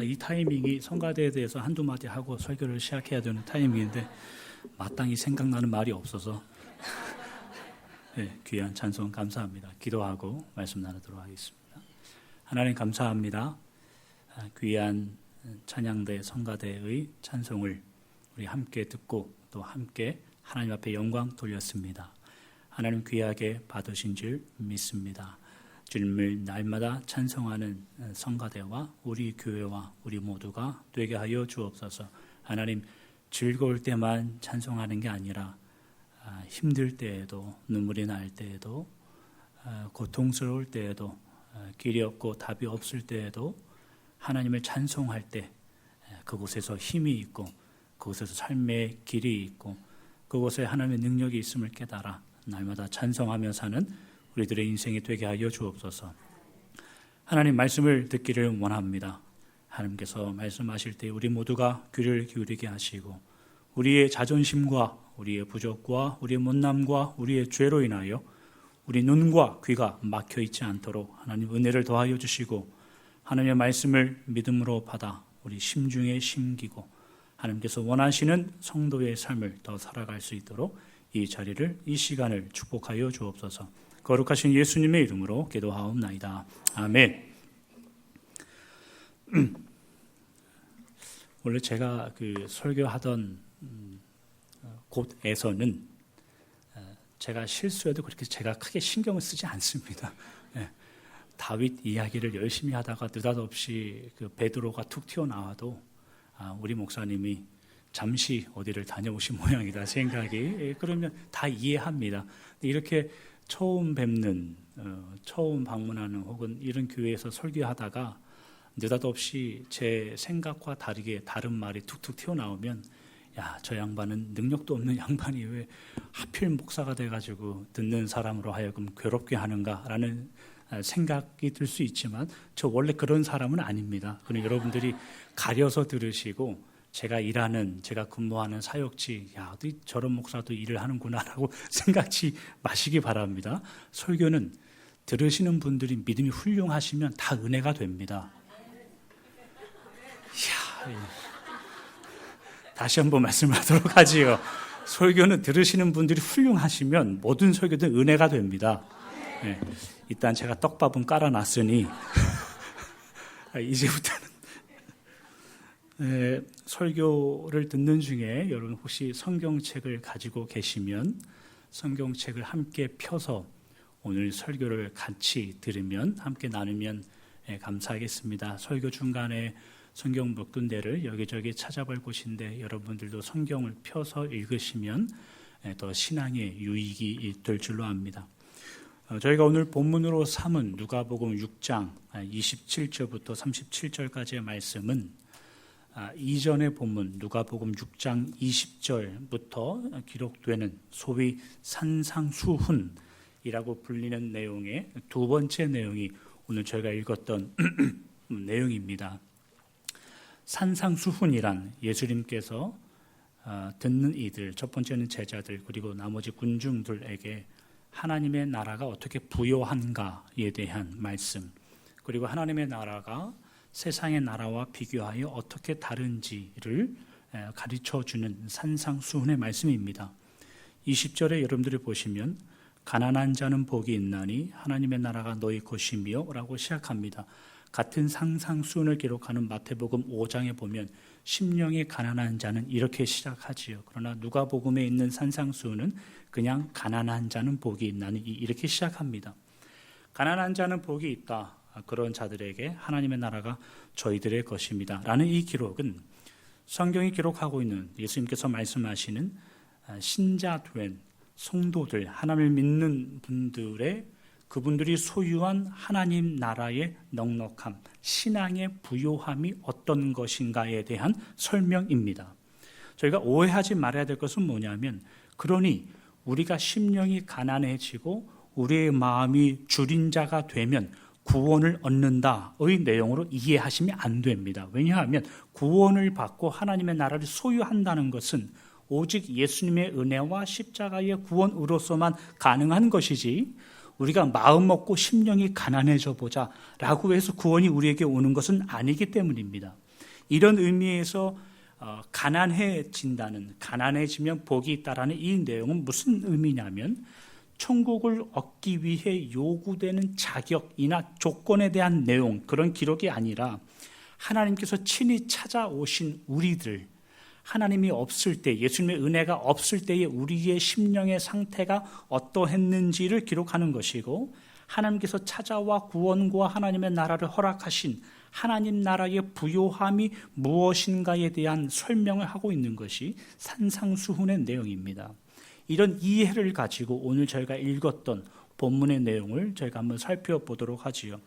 이 타이밍이 성가대에 대해서 한두 마디 하고 설교를 시작해야 되는 타이밍인데 마땅히 생각나는 말이 없어서 네, 귀한 찬송 감사합니다. 기도하고 말씀 나누도록 하겠습니다. 하나님 감사합니다. 귀한 찬양대 성가대의 찬송을 우리 함께 듣고 또 함께 하나님 앞에 영광 돌렸습니다. 하나님 귀하게 받으신 줄 믿습니다. 주님을 날마다 찬송하는 성가대와 우리 교회와 우리 모두가 되게 하여 주옵소서. 하나님 즐거울 때만 찬송하는 게 아니라 힘들 때에도 눈물이 날 때에도 고통스러울 때에도 길이 없고 답이 없을 때에도 하나님을 찬송할 때 그곳에서 힘이 있고 그곳에서 삶의 길이 있고 그곳에 하나님의 능력이 있음을 깨달아 날마다 찬송하며 사는 우리들의 인생이 되게 하여 주옵소서. 하나님 말씀을 듣기를 원합니다. 하나님께서 말씀하실 때 우리 모두가 귀를 기울이게 하시고 우리의 자존심과 우리의 부족과 우리의 못남과 우리의 죄로 인하여 우리 눈과 귀가 막혀 있지 않도록 하나님 은혜를 더하여 주시고 하나님의 말씀을 믿음으로 받아 우리 심중에 심기고 하나님께서 원하시는 성도의 삶을 더 살아갈 수 있도록 이 자리를 이 시간을 축복하여 주옵소서. 거룩하신 예수님의 이름으로 기도하옵나이다. 아멘. 원래 제가 그 설교하던 곳에서는 제가 실수해도 그렇게 제가 크게 신경을 쓰지 않습니다. 다윗 이야기를 열심히 하다가 느닷없이 그 베드로가 툭 튀어나와도 우리 목사님이 잠시 어디를 다녀오신 모양이다 생각이 그러면 다 이해합니다. 이렇게 처음 뵙는 처음 방문하는 혹은 이런 교회에서 설교하다가 느닷없이 제 생각과 다르게 다른 말이 툭툭 튀어나오면 야, 저 양반은 능력도 없는 양반이 왜 하필 목사가 돼가지고 듣는 사람으로 하여금 괴롭게 하는가라는 생각이 들 수 있지만 저 원래 그런 사람은 아닙니다. 그럼 여러분들이 가려서 들으시고 제가 근무하는 사역지, 야, 저런 목사도 일을 하는구나라고 생각지 마시기 바랍니다. 설교는 들으시는 분들이 믿음이 훌륭하시면 다 은혜가 됩니다. 이야, 다시 한번 말씀하도록 하지요. 설교는 들으시는 분들이 훌륭하시면 모든 설교든 은혜가 됩니다. 네, 일단 제가 떡밥은 깔아놨으니 이제부터는 설교를 듣는 중에 여러분 혹시 성경책을 가지고 계시면 성경책을 함께 펴서 오늘 설교를 같이 들으면 함께 나누면 감사하겠습니다. 설교 중간에 성경 몇 군데를 여기저기 찾아볼 곳인데 여러분들도 성경을 펴서 읽으시면 더 신앙의 유익이 될 줄로 압니다. 저희가 오늘 본문으로 삼은 누가복음 6장 27절부터 37절까지의 말씀은 이전의 본문 누가복음 6장 20절부터 기록되는 소위 산상수훈이라고 불리는 내용의 두 번째 내용이 오늘 저희가 읽었던 내용입니다. 산상수훈이란 예수님께서 듣는 이들, 첫 번째는 제자들 그리고 나머지 군중들에게 하나님의 나라가 어떻게 부요한가에 대한 말씀, 그리고 하나님의 나라가 세상의 나라와 비교하여 어떻게 다른지를 가르쳐주는 산상수훈의 말씀입니다. 20절에 여러분들이 보시면 가난한 자는 복이 있나니 하나님의 나라가 너희 것이며 라고 시작합니다. 같은 산상수훈을 기록하는 마태복음 5장에 보면 심령이 가난한 자는 이렇게 시작하지요. 그러나 누가복음에 있는 산상수훈은 그냥 가난한 자는 복이 있나니 이렇게 시작합니다. 가난한 자는 복이 있다. 그런 자들에게 하나님의 나라가 저희들의 것입니다. 라는 이 기록은 성경이 기록하고 있는 예수님께서 말씀하시는 신자된 성도들, 하나님을 믿는 분들의 그분들이 소유한 하나님 나라의 넉넉함, 신앙의 부요함이 어떤 것인가에 대한 설명입니다. 저희가 오해하지 말아야 될 것은 뭐냐면 그러니 우리가 심령이 가난해지고 우리의 마음이 줄인 자가 되면 구원을 얻는다의 내용으로 이해하시면 안 됩니다. 왜냐하면 구원을 받고 하나님의 나라를 소유한다는 것은 오직 예수님의 은혜와 십자가의 구원으로서만 가능한 것이지 우리가 마음 먹고 심령이 가난해져 보자 라고 해서 구원이 우리에게 오는 것은 아니기 때문입니다. 이런 의미에서 가난해지면 복이 있다라는 이 내용은 무슨 의미냐면 천국을 얻기 위해 요구되는 자격이나 조건에 대한 내용, 그런 기록이 아니라 하나님께서 친히 찾아오신 우리들, 하나님이 없을 때, 예수님의 은혜가 없을 때의 우리의 심령의 상태가 어떠했는지를 기록하는 것이고, 하나님께서 찾아와 구원과 하나님의 나라를 허락하신 하나님 나라의 부요함이 무엇인가에 대한 설명을 하고 있는 것이 산상수훈의 내용입니다. 이런 이해를 가지고 오늘 저희가 읽었던 본문의 내용을 저희가 한번 살펴보도록 하지요.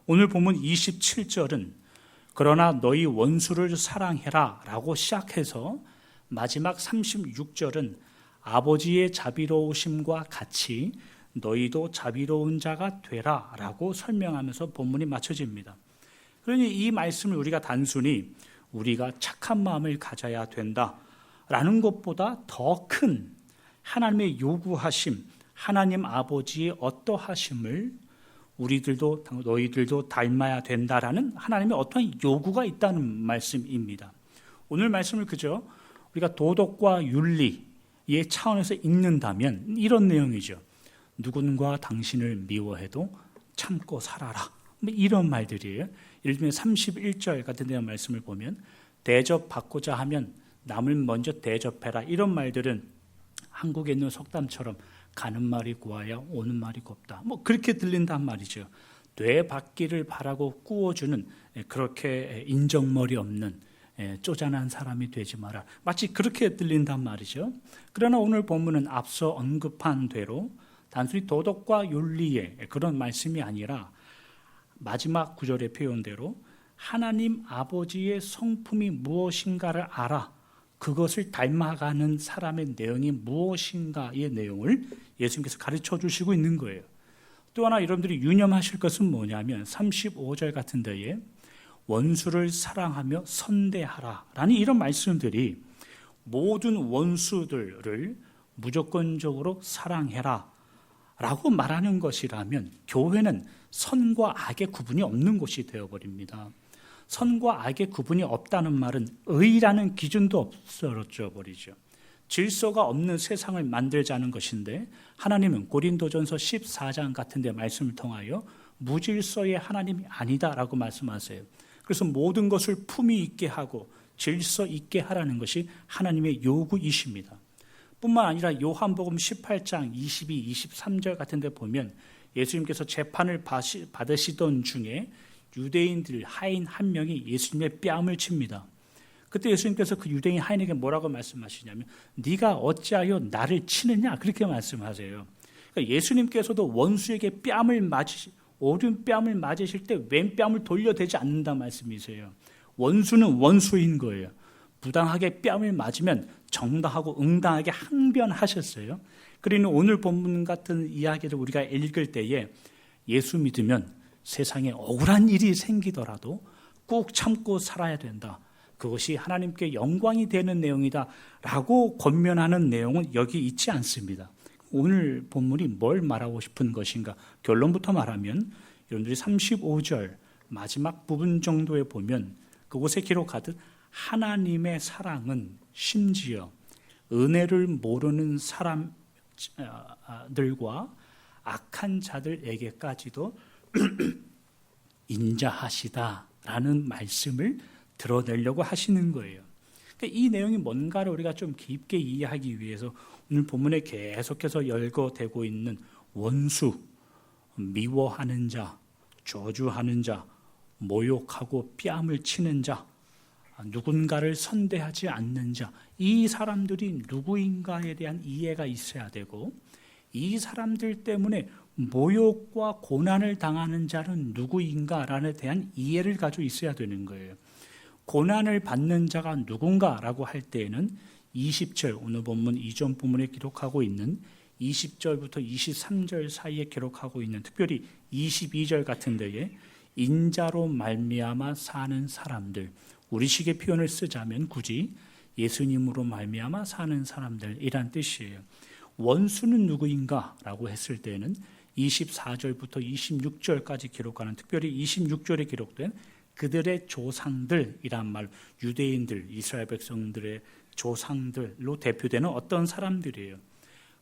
오늘 본문 27절은 그러나 너희 원수를 사랑해라 라고 시작해서 마지막 36절은 아버지의 자비로우심과 같이 너희도 자비로운 자가 되라 라고 설명하면서 본문이 마쳐집니다. 그러니 이 말씀을 우리가 단순히 우리가 착한 마음을 가져야 된다라는 것보다 더 큰 하나님의 요구하심, 하나님 아버지의 어떠하심을 너희들도 닮아야 된다라는 하나님의 어떠한 요구가 있다는 말씀입니다. 오늘 말씀을 그저 우리가 도덕과 윤리의 차원에서 읽는다면 이런 내용이죠. 누군가 당신을 미워해도 참고 살아라. 이런 말들이에요. 예를 들면 31절 같은 데 말씀을 보면 대접받고자 하면 남을 먼저 대접해라. 이런 말들은 한국에 있는 속담처럼 가는 말이 고와야 오는 말이 곱다. 그렇게 들린단 말이죠. 되받기를 바라고 꾸어주는 그렇게 인정머리 없는 쪼잔한 사람이 되지 마라. 마치 그렇게 들린단 말이죠. 그러나 오늘 본문은 앞서 언급한 대로 단순히 도덕과 윤리의 그런 말씀이 아니라 마지막 구절의 표현대로 하나님 아버지의 성품이 무엇인가를 알아 그것을 닮아가는 사람의 내용이 무엇인가의 내용을 예수님께서 가르쳐 주시고 있는 거예요. 또 하나 여러분들이 유념하실 것은 뭐냐면 35절 같은 데에 원수를 사랑하며 선대하라 라는 이런 말씀들이 모든 원수들을 무조건적으로 사랑해라 라고 말하는 것이라면 교회는 선과 악의 구분이 없는 곳이 되어버립니다. 선과 악의 구분이 없다는 말은 의라는 기준도 없어져 버리죠. 질서가 없는 세상을 만들자는 것인데 하나님은 고린도전서 14장 같은 데 말씀을 통하여 무질서의 하나님이 아니다라고 말씀하세요. 그래서 모든 것을 품위 있게 하고 질서 있게 하라는 것이 하나님의 요구이십니다. 뿐만 아니라 요한복음 18장 22, 23절 같은 데 보면 예수님께서 재판을 받으시던 중에 유대인들 하인 한 명이 예수님의 뺨을 칩니다. 그때 예수님께서 그 유대인 하인에게 뭐라고 말씀하시냐면 네가 어찌하여 나를 치느냐 그렇게 말씀하세요. 그러니까 예수님께서도 원수에게 오른 뺨을 맞으실 때 왼 뺨을 돌려대지 않는다 말씀이세요. 원수는 원수인 거예요. 부당하게 뺨을 맞으면 정당하고 응당하게 항변하셨어요. 그러니 오늘 본문 같은 이야기를 우리가 읽을 때에 예수 믿으면 세상에 억울한 일이 생기더라도 꾹 참고 살아야 된다. 그것이 하나님께 영광이 되는 내용이다 라고 권면하는 내용은 여기 있지 않습니다. 오늘 본문이 뭘 말하고 싶은 것인가? 결론부터 말하면 여러분들이 35절 마지막 부분 정도에 보면 그곳에 기록하듯 하나님의 사랑은 심지어 은혜를 모르는 사람들과 악한 자들에게까지도 인자하시다라는 말씀을 드러내려고 하시는 거예요. 그러니까 이 내용이 뭔가를 우리가 좀 깊게 이해하기 위해서 오늘 본문에 계속해서 열거되고 있는 원수, 미워하는 자, 저주하는 자, 모욕하고 뺨을 치는 자, 누군가를 선대하지 않는 자, 이 사람들이 누구인가에 대한 이해가 있어야 되고 이 사람들 때문에 모욕과 고난을 당하는 자는 누구인가라는 대한 이해를 가지고 있어야 되는 거예요. 고난을 받는 자가 누군가라고 할 때에는 20절, 오늘 본문 이전 본문에 기록하고 있는 20절부터 23절 사이에 기록하고 있는 특별히 22절 같은 데에 인자로 말미암아 사는 사람들, 우리식의 표현을 쓰자면 굳이 예수님으로 말미암아 사는 사람들이란 뜻이에요. 원수는 누구인가? 라고 했을 때는 24절부터 26절까지 기록하는 특별히 26절에 기록된 그들의 조상들이란 말, 유대인들, 이스라엘 백성들의 조상들로 대표되는 어떤 사람들이에요.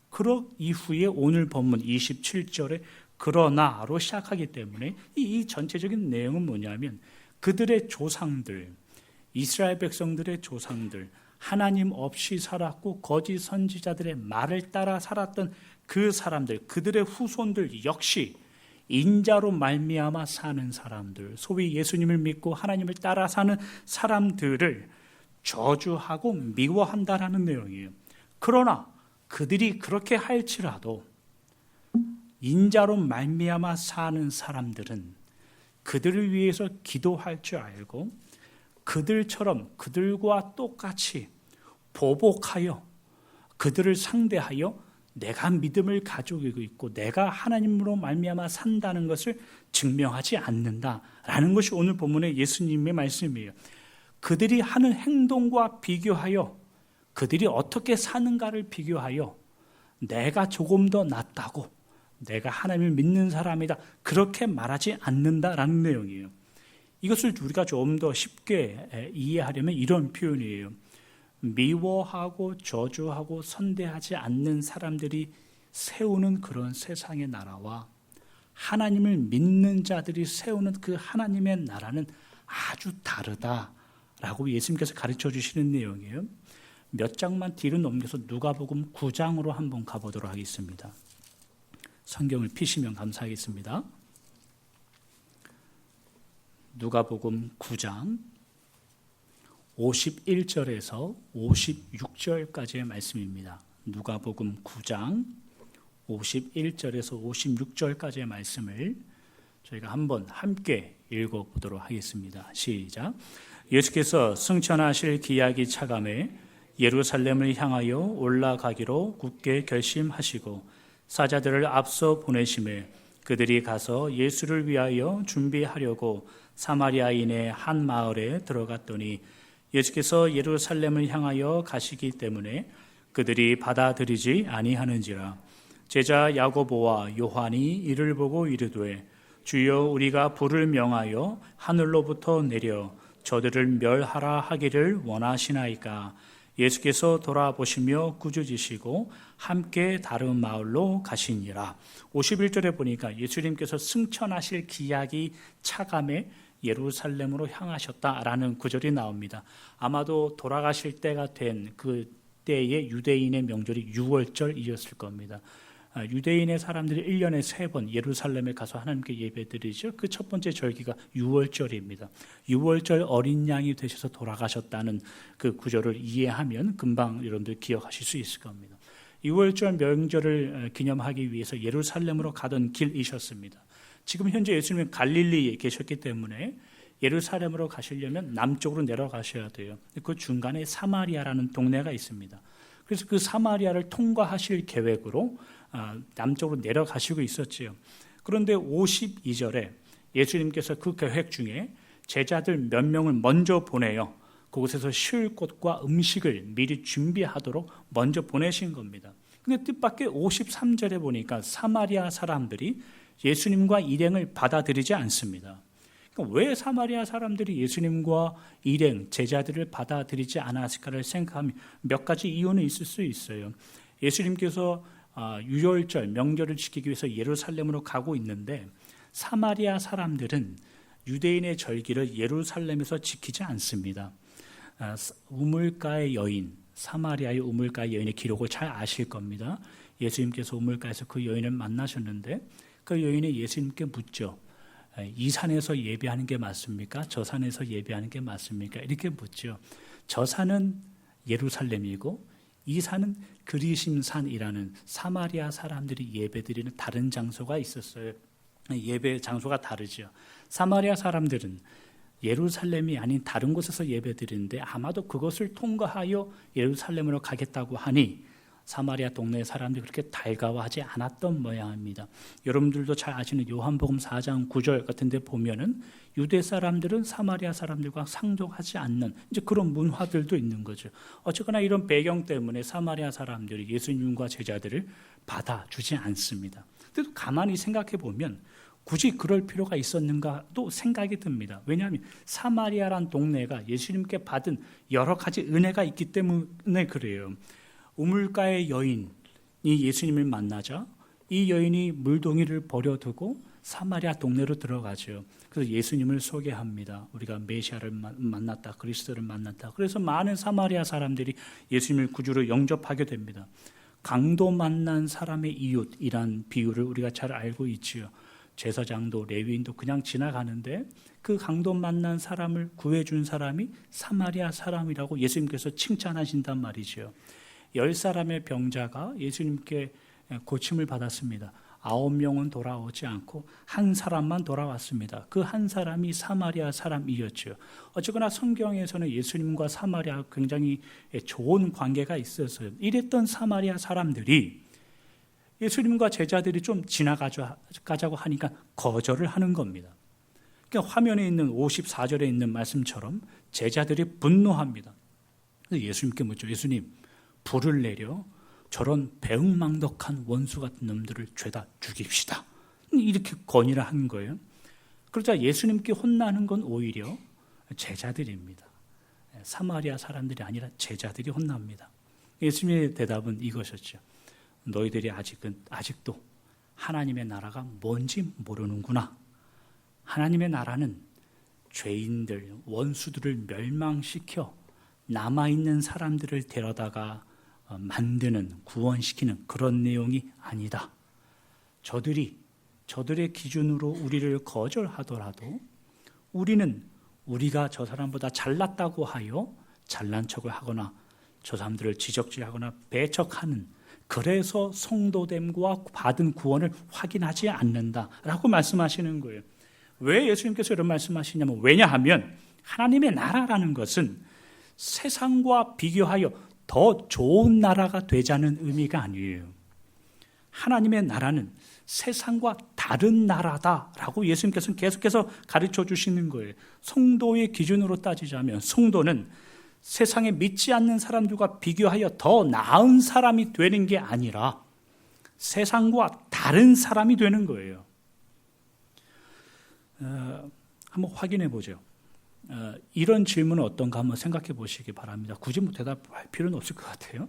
그러 이후에 오늘 본문 27절에 그러나로 시작하기 때문에 이 전체적인 내용은 뭐냐면 그들의 조상들, 이스라엘 백성들의 조상들, 하나님 없이 살았고 거짓 선지자들의 말을 따라 살았던 그 사람들, 그들의 후손들 역시 인자로 말미암아 사는 사람들, 소위 예수님을 믿고 하나님을 따라 사는 사람들을 저주하고 미워한다라는 내용이에요. 그러나 그들이 그렇게 할지라도 인자로 말미암아 사는 사람들은 그들을 위해서 기도할 줄 알고 그들처럼 그들과 똑같이 보복하여 그들을 상대하여 내가 믿음을 가지고 있고 내가 하나님으로 말미암아 산다는 것을 증명하지 않는다라는 것이 오늘 본문의 예수님의 말씀이에요. 그들이 하는 행동과 비교하여 그들이 어떻게 사는가를 비교하여 내가 조금 더 낫다고 내가 하나님을 믿는 사람이다 그렇게 말하지 않는다라는 내용이에요. 이것을 우리가 좀 더 쉽게 이해하려면 이런 표현이에요. 미워하고 저주하고 선대하지 않는 사람들이 세우는 그런 세상의 나라와 하나님을 믿는 자들이 세우는 그 하나님의 나라는 아주 다르다라고 예수님께서 가르쳐 주시는 내용이에요. 몇 장만 뒤로 넘겨서 누가복음 9장으로 한번 가보도록 하겠습니다. 성경을 피시면 감사하겠습니다. 누가복음 9장 51절에서 56절까지의 말씀입니다. 누가복음 9장 51절에서 56절까지의 말씀을 저희가 한번 함께 읽어보도록 하겠습니다. 시작. 예수께서 승천하실 기약이 차감해 예루살렘을 향하여 올라가기로 굳게 결심하시고 사자들을 앞서 보내심에 그들이 가서 예수를 위하여 준비하려고 사마리아인의 한 마을에 들어갔더니 예수께서 예루살렘을 향하여 가시기 때문에 그들이 받아들이지 아니하는지라. 제자 야고보와 요한이 이를 보고 이르되 주여 우리가 불을 명하여 하늘로부터 내려 저들을 멸하라 하기를 원하시나이까. 예수께서 돌아보시며 꾸짖으시고 함께 다른 마을로 가시니라. 51절에 보니까 예수님께서 승천하실 기약이 차감해 예루살렘으로 향하셨다라는 구절이 나옵니다. 아마도 돌아가실 때가 된 그 때의 유대인의 명절이 유월절이었을 겁니다. 유대인의 사람들이 1년에 3번 예루살렘에 가서 하나님께 예배드리죠. 그 첫 번째 절기가 유월절입니다. 유월절 어린 양이 되셔서 돌아가셨다는 그 구절을 이해하면 금방 여러분들 기억하실 수 있을 겁니다. 유월절 명절을 기념하기 위해서 예루살렘으로 가던 길이셨습니다. 지금 현재 예수님은 갈릴리에 계셨기 때문에 예루살렘으로 가시려면 남쪽으로 내려가셔야 돼요. 그 중간에 사마리아라는 동네가 있습니다. 그래서 그 사마리아를 통과하실 계획으로 남쪽으로 내려가시고 있었지요. 그런데 52절에 예수님께서 그 계획 중에 제자들 몇 명을 먼저 보내요. 그곳에서 쉴 곳과 음식을 미리 준비하도록 먼저 보내신 겁니다. 근데 뜻밖의 53절에 보니까 사마리아 사람들이 예수님과 일행을 받아들이지 않습니다. 그러니까 왜 사마리아 사람들이 예수님과 일행, 제자들을 받아들이지 않았을까를 생각하면 몇 가지 이유는 있을 수 있어요. 예수님께서 유월절 명절을 지키기 위해서 예루살렘으로 가고 있는데 사마리아 사람들은 유대인의 절기를 예루살렘에서 지키지 않습니다. 우물가의 여인, 사마리아의 우물가의 여인의 기록을 잘 아실 겁니다. 예수님께서 우물가에서 그 여인을 만나셨는데 그 여인이 예수님께 묻죠. 이 산에서 예배하는 게 맞습니까? 저 산에서 예배하는 게 맞습니까? 이렇게 묻죠. 저 산은 예루살렘이고 이 산은 그리심산이라는 사마리아 사람들이 예배드리는 다른 장소가 있었어요. 예배 장소가 다르죠. 사마리아 사람들은 예루살렘이 아닌 다른 곳에서 예배드리는데 아마도 그것을 통과하여 예루살렘으로 가겠다고 하니 사마리아 동네 사람들이 그렇게 달가워하지 않았던 모양입니다. 여러분들도 잘 아시는 요한복음 4장 9절 같은 데 보면은 유대 사람들은 사마리아 사람들과 상종하지 않는 이제 그런 문화들도 있는 거죠. 어쨌거나 이런 배경 때문에 사마리아 사람들이 예수님과 제자들을 받아주지 않습니다. 그래도 가만히 생각해 보면 굳이 그럴 필요가 있었는가도 생각이 듭니다. 왜냐하면 사마리아란 동네가 예수님께 받은 여러 가지 은혜가 있기 때문에 그래요. 우물가의 여인이 예수님을 만나자 이 여인이 물동이를 버려두고 사마리아 동네로 들어가죠. 그래서 예수님을 소개합니다. 우리가 메시아를 만났다, 그리스도를 만났다. 그래서 많은 사마리아 사람들이 예수님을 구주로 영접하게 됩니다. 강도 만난 사람의 이웃이란 비유를 우리가 잘 알고 있지요. 제사장도 레위인도 그냥 지나가는데 그 강도 만난 사람을 구해준 사람이 사마리아 사람이라고 예수님께서 칭찬하신단 말이죠. 10사람의 병자가 예수님께 고침을 받았습니다. 9명은 돌아오지 않고 한 사람만 돌아왔습니다. 그 한 사람이 사마리아 사람이었죠. 어쨌거나 성경에서는 예수님과 사마리아 굉장히 좋은 관계가 있었어요. 이랬던 사마리아 사람들이 예수님과 제자들이 좀 지나가자고 하니까 거절을 하는 겁니다. 그러니까 화면에 있는 54절에 있는 말씀처럼 제자들이 분노합니다. 예수님께 묻죠. 예수님, 불을 내려 저런 배은망덕한 원수 같은 놈들을 죄다 죽입시다. 이렇게 건의를 한 거예요. 그러자 예수님께 혼나는 건 오히려 제자들입니다. 사마리아 사람들이 아니라 제자들이 혼납니다. 예수님의 대답은 이것이었죠. 너희들이 아직도 하나님의 나라가 뭔지 모르는구나. 하나님의 나라는 죄인들, 원수들을 멸망시켜 남아있는 사람들을 데려다가 만드는, 구원시키는 그런 내용이 아니다. 저들의 기준으로 우리를 거절하더라도 우리가 저 사람보다 잘났다고 하여 잘난 척을 하거나 저 사람들을 지적질하거나 배척하는, 그래서 성도됨과 받은 구원을 확인하지 않는다라고 말씀하시는 거예요. 왜 예수님께서 이런 말씀하시냐면, 왜냐하면 하나님의 나라라는 것은 세상과 비교하여 더 좋은 나라가 되자는 의미가 아니에요. 하나님의 나라는 세상과 다른 나라다라고 예수님께서는 계속해서 가르쳐 주시는 거예요. 성도의 기준으로 따지자면 성도는 세상에 믿지 않는 사람들과 비교하여 더 나은 사람이 되는 게 아니라 세상과 다른 사람이 되는 거예요. 한번 확인해 보죠. 이런 질문은 어떤가 한번 생각해 보시기 바랍니다. 굳이 대답할 필요는 없을 것 같아요.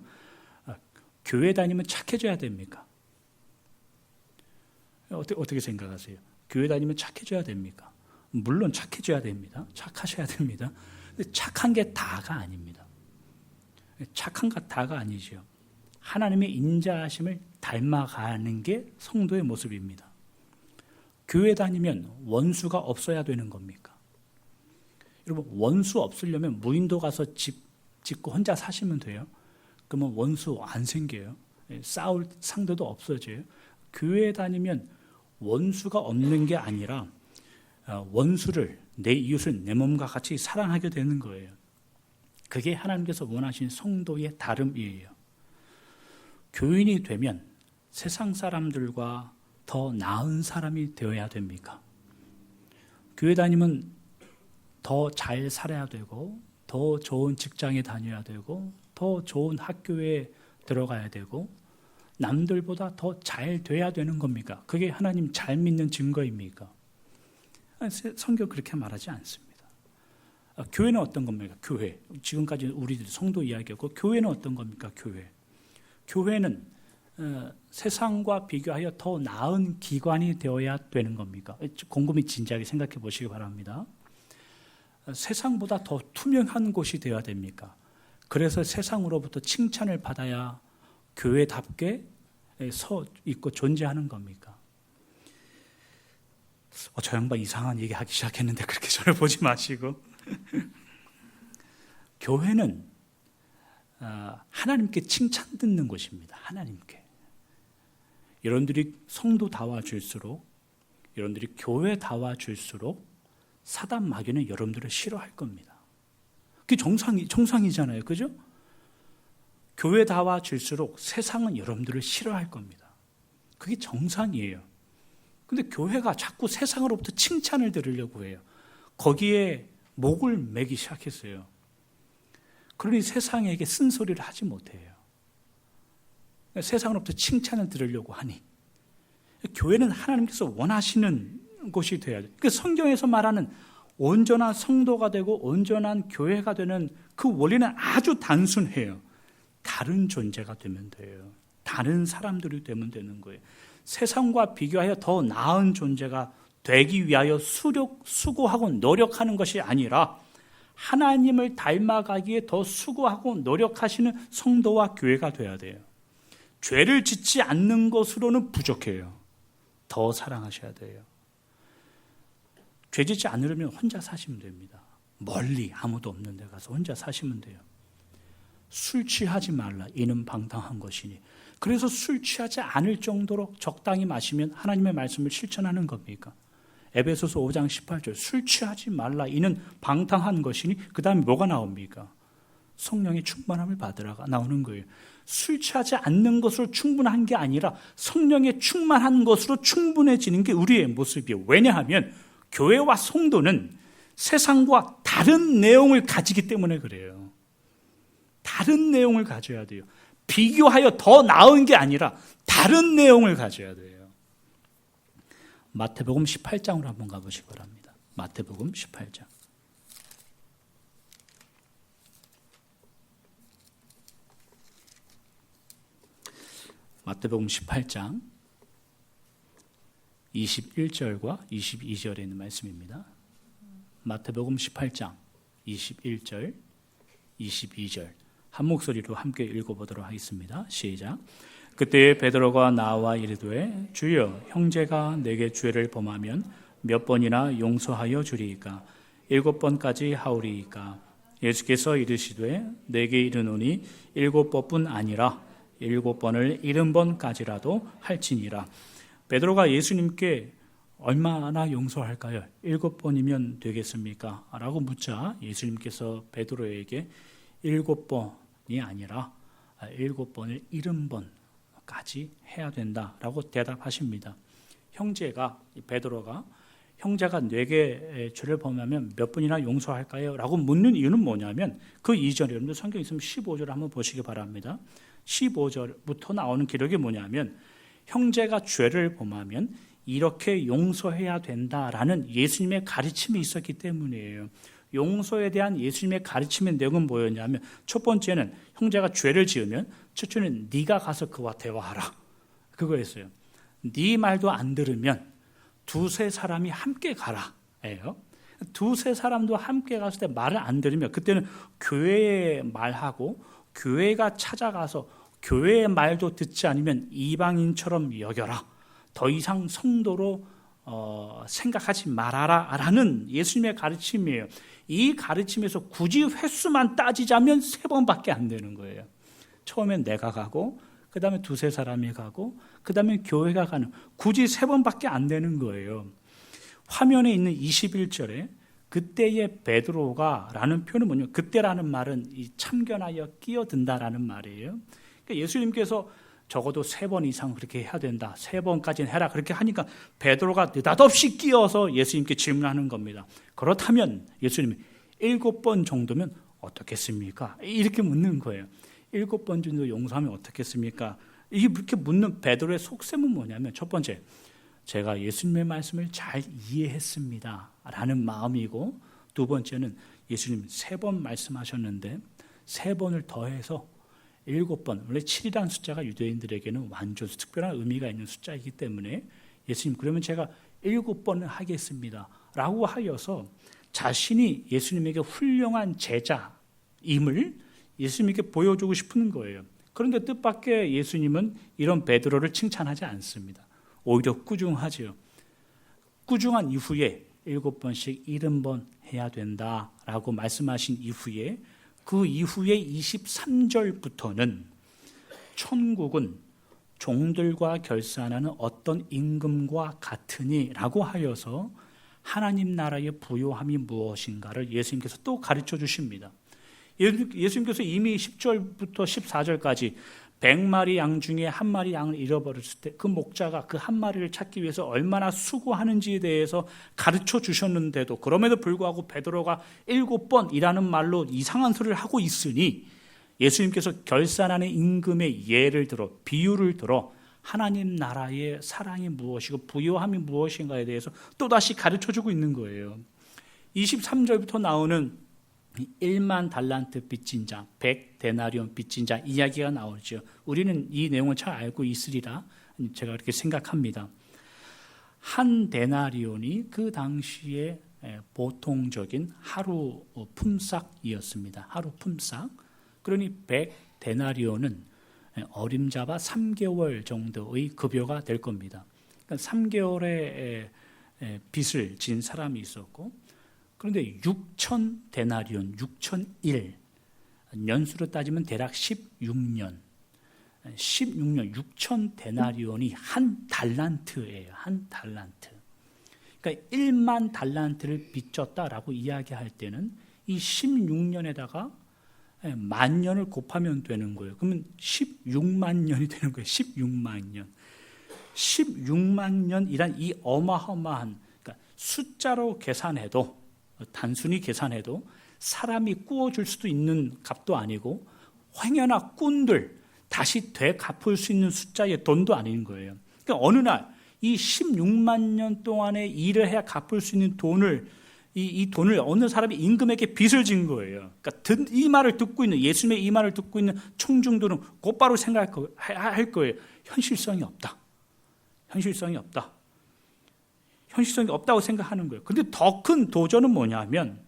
교회 다니면 착해져야 됩니까? 어떻게 생각하세요? 교회 다니면 착해져야 됩니까? 물론 착해져야 됩니다. 착하셔야 됩니다. 근데 착한 게 다가 아닙니다. 착한 게 다가 아니죠. 하나님의 인자하심을 닮아가는 게 성도의 모습입니다. 교회 다니면 원수가 없어야 되는 겁니까? 여러분, 원수 없으려면 무인도 가서 집 짓고 혼자 사시면 돼요. 그러면 원수 안 생겨요. 싸울 상대도 없어져요. 교회 다니면 원수가 없는 게 아니라 원수를, 내 이웃을 내 몸과 같이 사랑하게 되는 거예요. 그게 하나님께서 원하신 성도의 다름이에요. 교인이 되면 세상 사람들과 더 나은 사람이 되어야 됩니까? 교회 다니면 더 잘 살아야 되고, 더 좋은 직장에 다녀야 되고, 더 좋은 학교에 들어가야 되고, 남들보다 더 잘 돼야 되는 겁니까? 그게 하나님 잘 믿는 증거입니까? 성경 그렇게 말하지 않습니다. 교회는 어떤 겁니까? 교회. 지금까지 우리들 성도 이야기였고, 교회는 어떤 겁니까? 교회는 세상과 비교하여 더 나은 기관이 되어야 되는 겁니까? 곰곰이 진지하게 생각해 보시기 바랍니다. 세상보다 더 투명한 곳이 되어야 됩니까? 그래서 세상으로부터 칭찬을 받아야 교회답게 서 있고 존재하는 겁니까? 저 양반 이상한 얘기 하기 시작했는데 그렇게 저를 보지 마시고 교회는 하나님께 칭찬 듣는 곳입니다. 하나님께. 여러분들이 성도다워 줄수록, 여러분들이 교회다워 줄수록 사단 마귀는 여러분들을 싫어할 겁니다. 그게 정상이잖아요. 그죠? 교회다워 줄수록 세상은 여러분들을 싫어할 겁니다. 그게 정상이에요. 근데 교회가 자꾸 세상으로부터 칭찬을 들으려고 해요. 거기에 목을 매기 시작했어요. 그러니 세상에게 쓴소리를 하지 못해요. 세상으로부터 칭찬을 들으려고 하니. 교회는 하나님께서 원하시는 곳이 되어야 돼요. 그 성경에서 말하는 온전한 성도가 되고 온전한 교회가 되는 그 원리는 아주 단순해요. 다른 존재가 되면 돼요. 다른 사람들이 되면 되는 거예요. 세상과 비교하여 더 나은 존재가 되기 위하여 수고하고 노력하는 것이 아니라 하나님을 닮아가기에 더 수고하고 노력하시는 성도와 교회가 돼야 돼요. 죄를 짓지 않는 것으로는 부족해요. 더 사랑하셔야 돼요. 죄 짓지 않으려면 혼자 사시면 됩니다. 멀리 아무도 없는 데 가서 혼자 사시면 돼요. 술 취하지 말라. 이는 방탕한 것이니. 그래서 술 취하지 않을 정도로 적당히 마시면 하나님의 말씀을 실천하는 겁니까? 에베소서 5장 18절 술 취하지 말라. 이는 방탕한 것이니 그 다음에 뭐가 나옵니까? 성령의 충만함을 받으라가 나오는 거예요. 술 취하지 않는 것으로 충분한 게 아니라 성령의 충만한 것으로 충분해지는 게 우리의 모습이에요. 왜냐하면 교회와 성도는 세상과 다른 내용을 가지기 때문에 그래요. 다른 내용을 가져야 돼요. 비교하여 더 나은 게 아니라 다른 내용을 가져야 돼요. 마태복음 18장으로 한번 가보시기 바랍니다. 마태복음 18장. 마태복음 18장 21절과 22절에 있는 말씀입니다. 마태복음 18장 21절, 22절 한 목소리로 함께 읽어보도록 하겠습니다. 시작. 그때 베드로가 나와 이르되 주여 형제가 내게 죄를 범하면 몇 번이나 용서하여 주리이까 7번까지 하오리이까 예수께서 이르시되 내게 이르노니 7번뿐 아니라 7번을 70번까지라도 할지니라. 베드로가 예수님께 얼마나 용서할까요? 7번이면 되겠습니까? 라고 묻자 예수님께서 베드로에게 7번이 아니라 7번을 70번까지 해야 된다라고 대답하십니다. 베드로가 형제가 내게 죄를 범하면 몇 번이나 용서할까요? 라고 묻는 이유는 뭐냐면 그 이전에 여러분들 성경에 있으면 15절을 한번 보시기 바랍니다. 15절부터 나오는 기록이 뭐냐면 형제가 죄를 범하면 이렇게 용서해야 된다라는 예수님의 가르침이 있었기 때문이에요. 용서에 대한 예수님의 가르침의 내용은 뭐였냐면 첫 번째는 형제가 죄를 지으면 첫째는 네가 가서 그와 대화하라. 그거였어요. 네 말도 안 들으면 두세 사람이 함께 가라. 예요. 두세 사람도 함께 갔을 때 말을 안 들으면 그때는 교회에 말하고 교회가 찾아가서 교회의 말도 듣지 않으면 이방인처럼 여겨라. 더 이상 성도로 생각하지 말아라 라는 예수님의 가르침이에요. 이 가르침에서 굳이 횟수만 따지자면 3번밖에 안 되는 거예요. 처음엔 내가 가고 그 다음에 두세 사람이 가고 그 다음에 교회가 가는 굳이 3번밖에 안 되는 거예요. 화면에 있는 21절에 그때의 베드로가 라는 표현은 뭐냐면 그때라는 말은 이 참견하여 끼어든다라는 말이에요. 그러니까 예수님께서 적어도 3번 이상 그렇게 해야 된다. 3번까지는 해라. 그렇게 하니까 베드로가 느닷없이 끼어서 예수님께 질문하는 겁니다. 그렇다면 예수님이 7번 정도면 어떻겠습니까? 이렇게 묻는 거예요. 7번 정도 용서하면 어떻겠습니까? 이렇게 묻는 베드로의 속셈은 뭐냐면 첫 번째, 제가 예수님의 말씀을 잘 이해했습니다 라는 마음이고 두 번째는 예수님 3번 말씀하셨는데 3번을 더해서 7번, 원래 7이라는 숫자가 유대인들에게는 완전 특별한 의미가 있는 숫자이기 때문에 예수님 그러면 제가 7번을 하겠습니다 라고 하여서 자신이 예수님에게 훌륭한 제자임을 예수님에게 보여주고 싶은 거예요. 그런데 뜻밖의 예수님은 이런 베드로를 칭찬하지 않습니다. 오히려 꾸중하죠. 꾸중한 이후에 7번씩 70번 해야 된다라고 말씀하신 이후에 그 이후에 23절부터는 천국은 종들과 결산하는 어떤 임금과 같으니라고 하여서 하나님 나라의 부요함이 무엇인가를 예수님께서 또 가르쳐 주십니다. 예수님께서 이미 10절부터 14절까지 100마리 양 중에 한 마리 양을 잃어버렸을 때 그 목자가 그 한 마리를 찾기 위해서 얼마나 수고하는지에 대해서 가르쳐 주셨는데도 그럼에도 불구하고 베드로가 7번이라는 말로 이상한 소리를 하고 있으니 예수님께서 결산하는 임금의 예를 들어 비유를 들어 하나님 나라의 사랑이 무엇이고 부요함이 무엇인가에 대해서 또다시 가르쳐주고 있는 거예요. 23절부터 나오는 1만 달란트 빚진 자, 100데나리온 빚진 자 이야기가 나오죠. 우리는 이 내용을 잘 알고 있으리라 제가 그렇게 생각합니다. 한 데나리온이 그 당시에 보통적인 하루 품삯이었습니다. 하루 품삯. 그러니 100데나리온은 어림잡아 3개월 정도의 급여가 될 겁니다. 그러니까 3개월의 빚을 진 사람이 있었고, 그런데 6,000데나리온, 6,001 연수로 따지면 대략 16년, 6,000데나리온이 한 달란트예요. 한 달란트. 그러니까 1만 달란트를 빚졌다라고 이야기할 때는 이 16년에다가 만 년을 곱하면 되는 거예요. 그러면 16만 년이 되는 거예요. 16만 년. 16만 년이란 이 어마어마한, 그러니까 숫자로 계산해도, 단순히 계산해도 사람이 꾸어줄 수도 있는 값도 아니고 행여나 꾼들 다시 되갚을 수 있는 숫자의 돈도 아닌 거예요. 그러니까 어느 날 이 16만 년 동안에 일을 해야 갚을 수 있는 돈을, 이 돈을 어느 사람이 임금에게 빚을 진 거예요. 그러니까 이 말을 듣고 있는, 예수님의 이 말을 듣고 있는 청중들은 곧바로 생각할 거예요. 현실성이 없다. 현실성이 없다. 현실성이 없다고 생각하는 거예요. 그런데 더 큰 도전은 뭐냐면,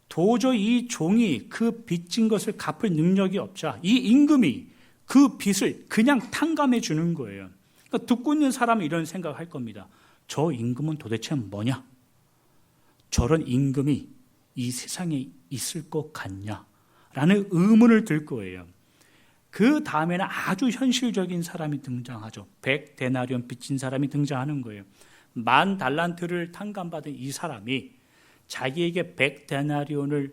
도저히 이 종이 그 빚진 것을 갚을 능력이 없자 이 임금이 그 빚을 그냥 탕감해 주는 거예요. 그러니까 듣고 있는 사람은 이런 생각을 할 겁니다. 저 임금은 도대체 뭐냐? 저런 임금이 이 세상에 있을 것 같냐? 라는 의문을 들 거예요. 그 다음에는 아주 현실적인 사람이 등장하죠. 100데나리온 빚진 사람이 등장하는 거예요. 1만 달란트를 탕감받은 이 사람이 자기에게 100데나리온을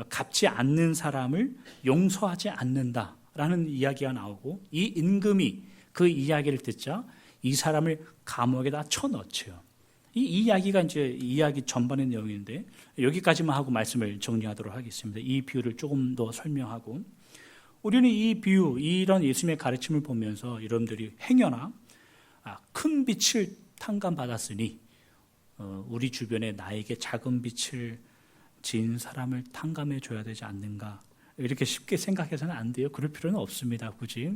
갚지 않는 사람을 용서하지 않는다라는 이야기가 나오고, 이 임금이 그 이야기를 듣자 이 사람을 감옥에다 쳐넣죠. 이 이야기가 이제 이야기 전반의 내용인데, 여기까지만 하고 말씀을 정리하도록 하겠습니다. 이 비유를 조금 더 설명하고, 우리는 이 비유, 이런 예수님의 가르침을 보면서 여러분들이 행여나 큰 빚을 탕감받았으니 우리 주변에 나에게 작은 빚을 진 사람을 탕감해 줘야 되지 않는가, 이렇게 쉽게 생각해서는 안 돼요. 그럴 필요는 없습니다. 굳이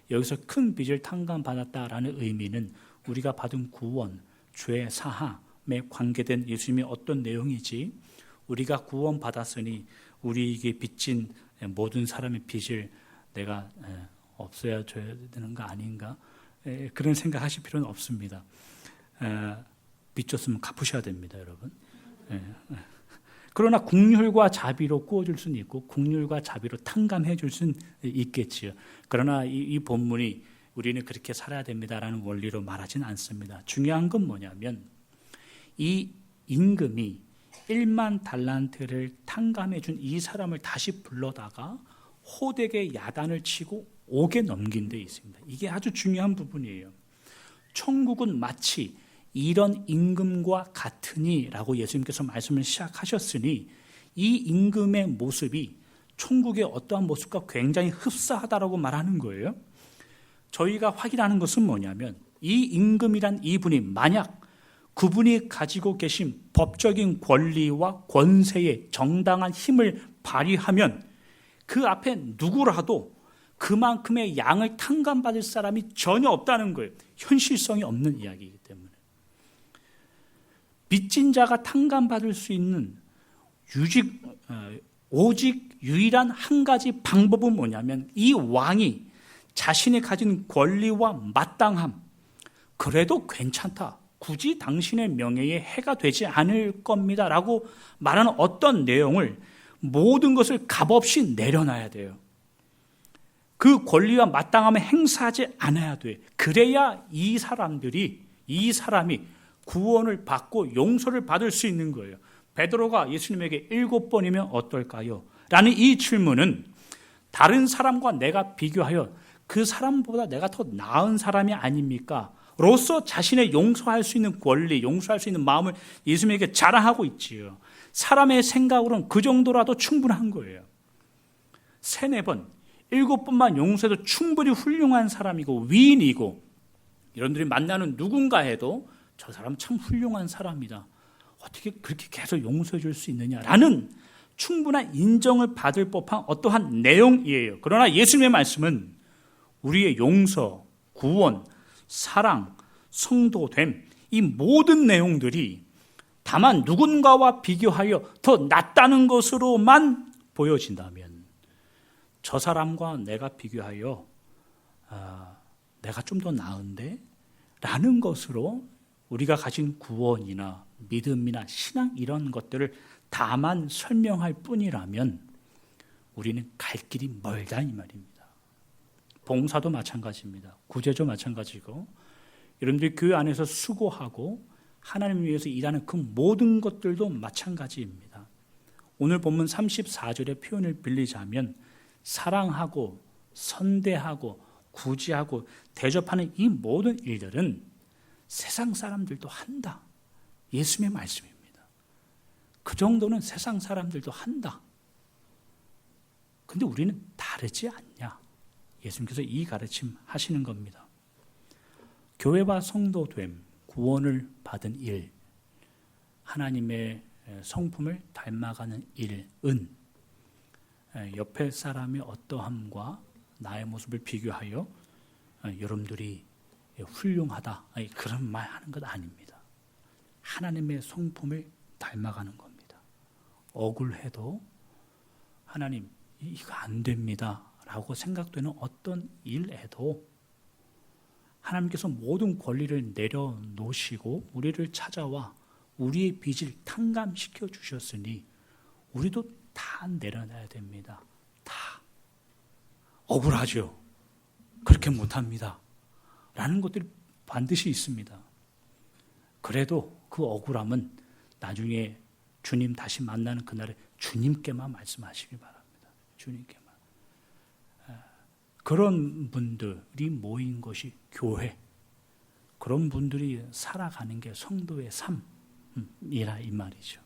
여기서 큰 빚을 탕감받았다라는 의미는 우리가 받은 구원, 죄 사함에 관계된 예수님의 어떤 내용이지, 우리가 구원 받았으니 우리에게 빚진 모든 사람의 빚을 내가 없애야 줘야 되는 거 아닌가, 그런 생각하실 필요는 없습니다. 빚 줬으면 갚으셔야 됩니다, 여러분. 그러나 긍휼과 자비로 꾸어줄 수는 있고 긍휼과 자비로 탕감해 줄 수는 있겠지요. 그러나 이 본문이 우리는 그렇게 살아야 됩니다라는 원리로 말하지는 않습니다. 중요한 건 뭐냐면, 이 임금이 1만 달란트를 탕감해 준 이 사람을 다시 불러다가 호되게 야단을 치고 옥에 넘긴 데 있습니다. 이게 아주 중요한 부분이에요. 천국은 마치 이런 임금과 같으니라고 예수님께서 말씀을 시작하셨으니, 이 임금의 모습이 천국의 어떠한 모습과 굉장히 흡사하다라고 말하는 거예요. 저희가 확인하는 것은 뭐냐면, 이 임금이란 이분이 만약 그분이 가지고 계신 법적인 권리와 권세의 정당한 힘을 발휘하면 그 앞에 누구라도 그만큼의 양을 탕감받을 사람이 전혀 없다는 거예요. 현실성이 없는 이야기이기 때문에. 빚진 자가 탕감받을 수 있는 오직 유일한 한 가지 방법은 뭐냐면, 이 왕이 자신이 가진 권리와 마땅함, 그래도 괜찮다, 굳이 당신의 명예에 해가 되지 않을 겁니다 라고 말하는 어떤 내용을, 모든 것을 값없이 내려놔야 돼요. 그 권리와 마땅함을 행사하지 않아야 돼요. 그래야 이 사람이 구원을 받고 용서를 받을 수 있는 거예요. 베드로가 예수님에게 7번이면 어떨까요? 라는 이 질문은 다른 사람과 내가 비교하여 그 사람보다 내가 더 나은 사람이 아닙니까? 로서 자신의 용서할 수 있는 권리, 용서할 수 있는 마음을 예수님에게 자랑하고 있지요. 사람의 생각으로는 그 정도라도 충분한 거예요. 3-4번, 7번만 용서해도 충분히 훌륭한 사람이고 위인이고 여러분들이 만나는 누군가에도 저 사람 참 훌륭한 사람이다, 어떻게 그렇게 계속 용서해 줄 수 있느냐라는 충분한 인정을 받을 법한 어떠한 내용이에요. 그러나 예수님의 말씀은 우리의 용서, 구원, 사랑, 성도됨, 이 모든 내용들이 다만 누군가와 비교하여 더 낫다는 것으로만 보여진다면, 저 사람과 내가 비교하여 내가 좀 더 나은데? 라는 것으로 우리가 가진 구원이나 믿음이나 신앙 이런 것들을 다만 설명할 뿐이라면 우리는 갈 길이 멀다 이 말입니다. 봉사도 마찬가지입니다. 구제도 마찬가지고, 여러분들이 그 안에서 수고하고 하나님을 위해서 일하는 그 모든 것들도 마찬가지입니다. 오늘 본문 34절의 표현을 빌리자면 사랑하고 선대하고 구제하고 대접하는 이 모든 일들은 세상 사람들도 한다, 예수님의 말씀입니다. 그 정도는 세상 사람들도 한다. 근데 우리는 다르지 않냐, 예수님께서 이 가르침 하시는 겁니다. 교회와 성도됨, 구원을 받은 일, 하나님의 성품을 닮아가는 일은 옆에 사람의 어떠함과 나의 모습을 비교하여 여러분들이 훌륭하다, 그런 말 하는 것 아닙니다. 하나님의 성품을 닮아가는 겁니다. 억울해도 하나님 이거 안 됩니다 라고 생각되는 어떤 일에도 하나님께서 모든 권리를 내려놓으시고 우리를 찾아와 우리의 빚을 탕감시켜 주셨으니 우리도 다 내려놔야 됩니다. 다. 억울하죠. 그렇게 못합니다 라는 것들이 반드시 있습니다. 그래도 그 억울함은 나중에 주님 다시 만나는 그날에 주님께만 말씀하시기 바랍니다. 주님께만. 그런 분들이 모인 것이 교회, 그런 분들이 살아가는 게 성도의 삶이라 이 말이죠.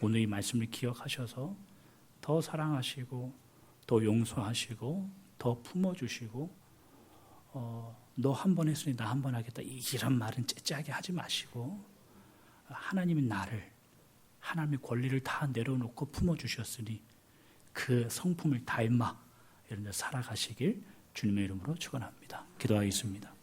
오늘 이 말씀을 기억하셔서 더 사랑하시고 더 용서하시고 더 품어주시고 너 한 번 했으니 나 한 번 하겠다, 이런 말은 째째하게 하지 마시고 하나님이 나를, 하나님의 권리를 다 내려놓고 품어주셨으니 그 성품을 닮아 여러분들 살아가시길 주님의 이름으로 축원합니다. 기도하겠습니다.